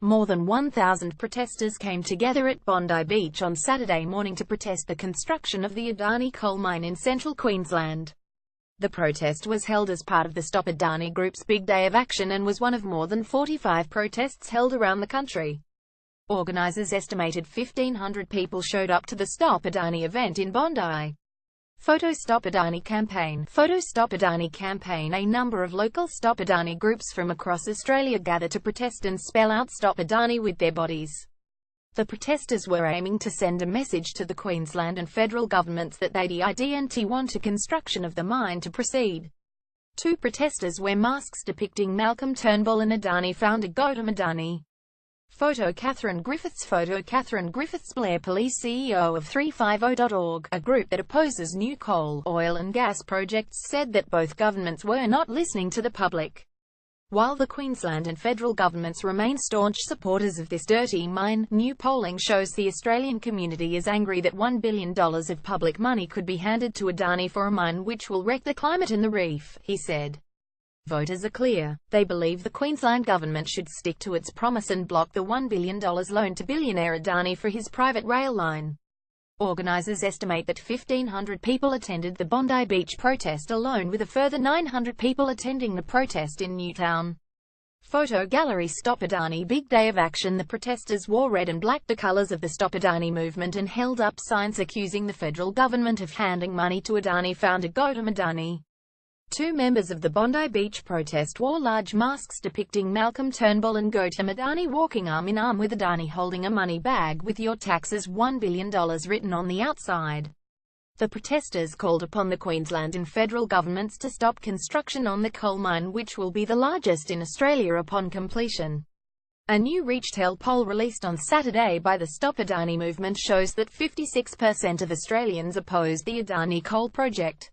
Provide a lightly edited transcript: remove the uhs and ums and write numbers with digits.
More than 1,000 protesters came together at Bondi Beach on Saturday morning to protest the construction of the Adani coal mine in central Queensland. The protest was held as part of the Stop Adani group's Big Day of Action and was one of more than 45 protests held around the country. Organisers estimated 1,500 people showed up to the Stop Adani event in Bondi. Photo Stop Adani campaign. Photo Stop Adani campaign. A number of local Stop Adani groups from across Australia gather to protest and spell out Stop Adani with their bodies. The protesters were aiming to send a message to the Queensland and federal governments that they didn't want a construction of the mine to proceed. Two protesters wear masks depicting Malcolm Turnbull and Adani founder Gautam Adani. Photo Catherine Griffiths. Photo Catherine Griffiths, Blair Police CEO of 350.org, a group that opposes new coal, oil and gas projects, said that both governments were not listening to the public. While the Queensland and federal governments remain staunch supporters of this dirty mine, new polling shows the Australian community is angry that $1 billion of public money could be handed to Adani for a mine which will wreck the climate in the reef, he said. Voters are clear. They believe the Queensland government should stick to its promise and block the $1 billion loan to billionaire Adani for his private rail line. Organisers estimate that 1,500 people attended the Bondi Beach protest alone, with a further 900 people attending the protest in Newtown. Photo gallery. Stop Adani Big Day of Action. The protesters wore red and black, the colours of the Stop Adani movement, and held up signs accusing the federal government of handing money to Adani founder Gautam Adani. Two members of the Bondi Beach protest wore large masks depicting Malcolm Turnbull and Gautam Adani walking arm in arm, with Adani holding a money bag with "Your taxes $1 billion" written on the outside. The protesters called upon the Queensland and federal governments to stop construction on the coal mine, which will be the largest in Australia upon completion. A new Reachtel poll released on Saturday by the Stop Adani movement shows that 56% of Australians oppose the Adani coal project.